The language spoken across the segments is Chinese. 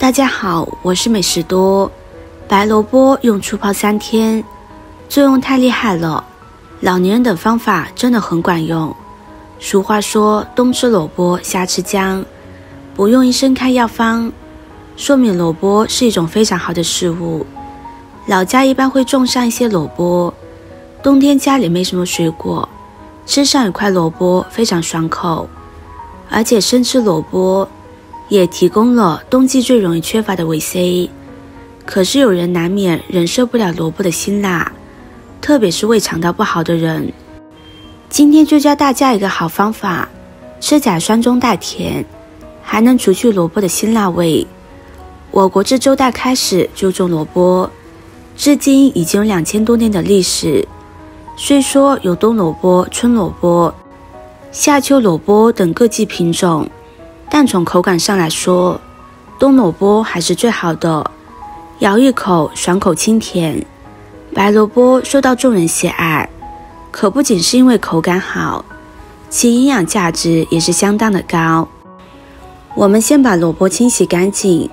大家好，我是美食多。白萝卜用醋泡3天，作用太厉害了，老年人的方法真的很管用。俗话说冬吃萝卜夏吃姜，不用医生开药方，说明萝卜是一种非常好的食物。老家一般会种上一些萝卜，冬天家里没什么水果，吃上一块萝卜非常爽口，而且生吃萝卜也提供了冬季最容易缺乏的维 C。 可是有人难免忍受不了萝卜的辛辣，特别是胃肠道不好的人。今天就教大家一个好方法，吃甲酸中带甜，还能除去萝卜的辛辣味。我国自周代开始就种萝卜，至今已经有2000多年的历史。虽说有冬萝卜、春萝卜、夏秋萝卜等各季品种，但从口感上来说，冬萝卜还是最好的，咬一口爽口清甜。白萝卜受到众人喜爱，可不仅是因为口感好，其营养价值也是相当的高。我们先把萝卜清洗干净，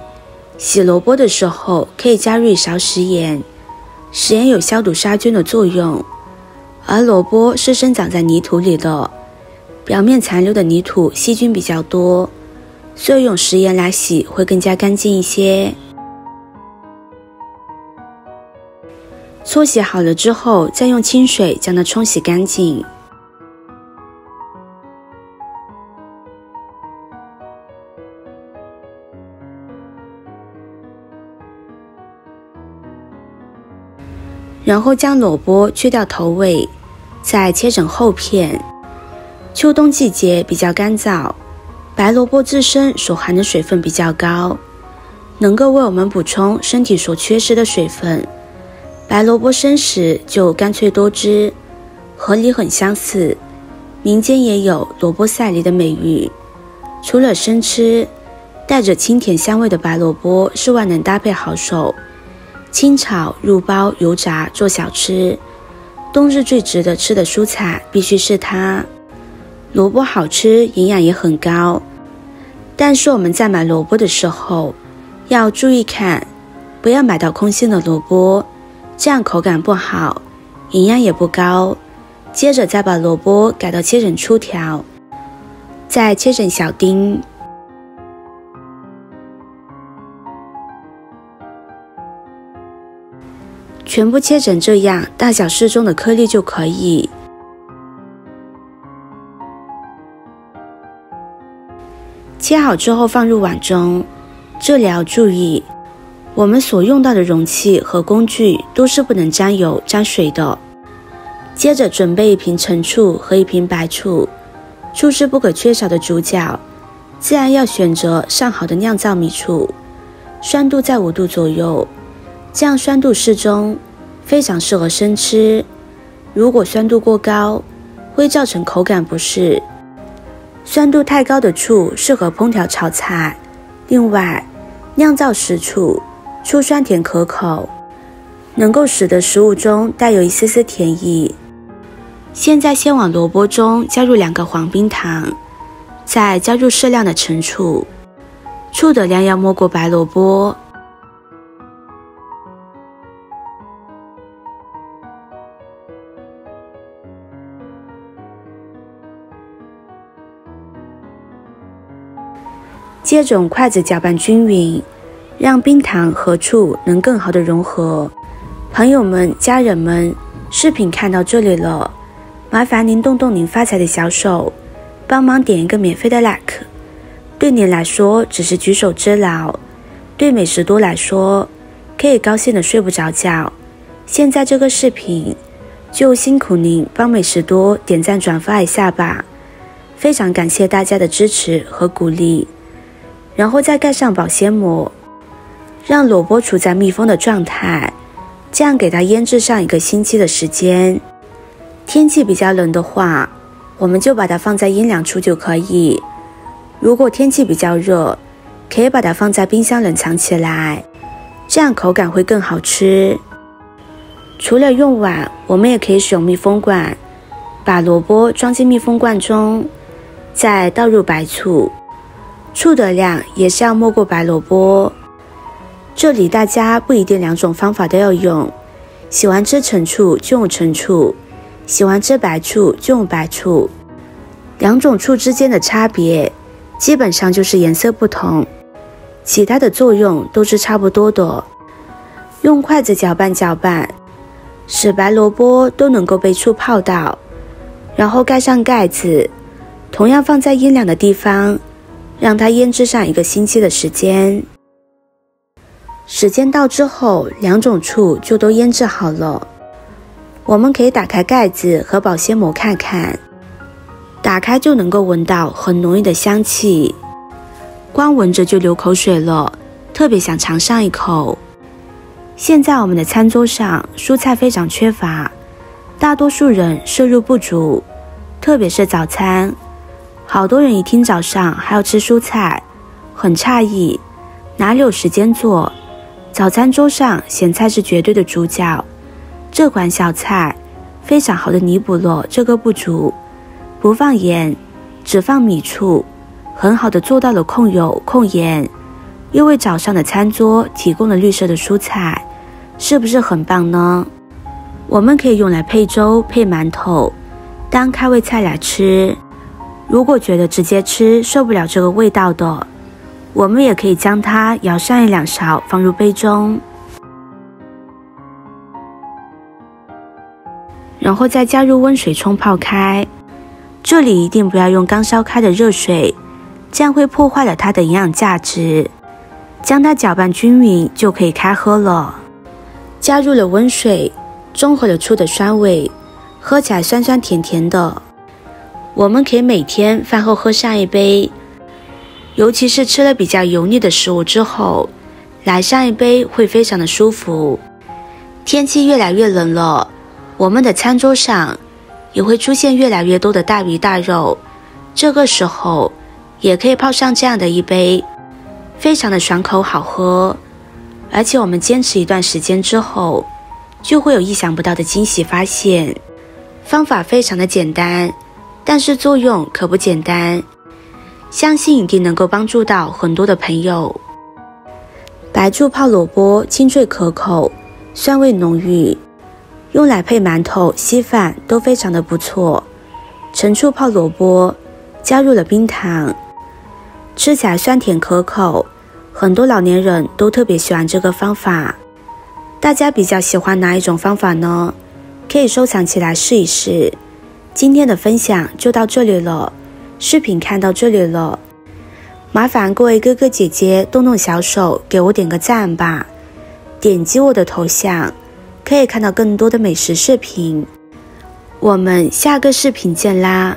洗萝卜的时候可以加入1勺食盐，食盐有消毒杀菌的作用。而萝卜是生长在泥土里的，表面残留的泥土细菌比较多，所以用食盐来洗会更加干净一些。搓洗好了之后，再用清水将它冲洗干净。然后将萝卜去掉头尾，再切成厚片。秋冬季节比较干燥，白萝卜自身所含的水分比较高，能够为我们补充身体所缺失的水分。白萝卜生食就干脆多汁，和梨很相似，民间也有萝卜赛梨的美誉。除了生吃，带着清甜香味的白萝卜是万能搭配好手，清炒、入包、油炸做小吃。冬日最值得吃的蔬菜必须是它。萝卜好吃，营养也很高，但是我们在买萝卜的时候要注意看，不要买到空心的萝卜，这样口感不好，营养也不高。接着再把萝卜改到切成粗条，再切成小丁。全部切成这样大小适中的颗粒就可以。切好之后放入碗中，这里要注意，我们所用到的容器和工具都是不能沾油沾水的。接着准备1瓶陈醋和1瓶白醋，醋是不可缺少的主角，自然要选择上好的酿造米醋，酸度在5度左右，这样酸度适中，非常适合生吃。如果酸度过高，会造成口感不适。酸度太高的醋适合烹调炒菜。另外，酿造食醋，醋酸甜可口，能够使得食物中带有一丝丝甜意。现在先往萝卜中加入2个黄冰糖，再加入适量的陈醋，醋的量要没过白萝卜。接着用筷子搅拌均匀，让冰糖和醋能更好的融合。朋友们、家人们，视频看到这里了，麻烦您动动您发财的小手，帮忙点一个免费的 like。 对您来说只是举手之劳，对美食多来说可以高兴的睡不着觉。现在这个视频就辛苦您帮美食多点赞转发一下吧，非常感谢大家的支持和鼓励。然后再盖上保鲜膜，让萝卜处在密封的状态，这样给它腌制上1个星期的时间。天气比较冷的话，我们就把它放在阴凉处就可以。如果天气比较热，可以把它放在冰箱冷藏起来，这样口感会更好吃。除了用碗，我们也可以使用密封罐，把萝卜装进密封罐中，再倒入白醋，醋的量也是要没过白萝卜。这里大家不一定2种方法都要用，喜欢吃陈醋就用陈醋，喜欢吃白醋就用白醋。2种醋之间的差别基本上就是颜色不同，其他的作用都是差不多的。用筷子搅拌搅拌，使白萝卜都能够被醋泡到，然后盖上盖子，同样放在阴凉的地方，让它腌制上1个星期的时间。时间到之后，2种醋就都腌制好了。我们可以打开盖子和保鲜膜看看，打开就能够闻到很浓郁的香气，光闻着就流口水了，特别想尝上一口。现在我们的餐桌上蔬菜非常缺乏，大多数人摄入不足，特别是早餐，好多人一听早上还要吃蔬菜，很诧异，哪里有时间做？早餐桌上咸菜是绝对的主角，这款小菜非常好的弥补了这个不足，不放盐，只放米醋，很好的做到了控油控盐，又为早上的餐桌提供了绿色的蔬菜，是不是很棒呢？我们可以用来配粥配馒头，当开胃菜来吃。如果觉得直接吃受不了这个味道的，我们也可以将它舀上1-2勺放入杯中，然后再加入温水冲泡开。这里一定不要用刚烧开的热水，这样会破坏了它的营养价值。将它搅拌均匀就可以开喝了。加入了温水，中和了醋的酸味，喝起来酸酸甜甜的。我们可以每天饭后喝上1杯，尤其是吃了比较油腻的食物之后，来上1杯会非常的舒服。天气越来越冷了，我们的餐桌上也会出现越来越多的大鱼大肉，这个时候也可以泡上这样的1杯，非常的爽口好喝。而且我们坚持一段时间之后，就会有意想不到的惊喜发现。方法非常的简单，但是作用可不简单，相信一定能够帮助到很多的朋友。白醋泡萝卜清脆可口，酸味浓郁，用来配馒头稀饭都非常的不错。陈醋泡萝卜，加入了冰糖，吃起来酸甜可口，很多老年人都特别喜欢这个方法。大家比较喜欢哪一种方法呢？可以收藏起来试一试。今天的分享就到这里了，视频看到这里了，麻烦各位哥哥姐姐动动小手给我点个赞吧，点击我的头像可以看到更多的美食视频。我们下个视频见啦！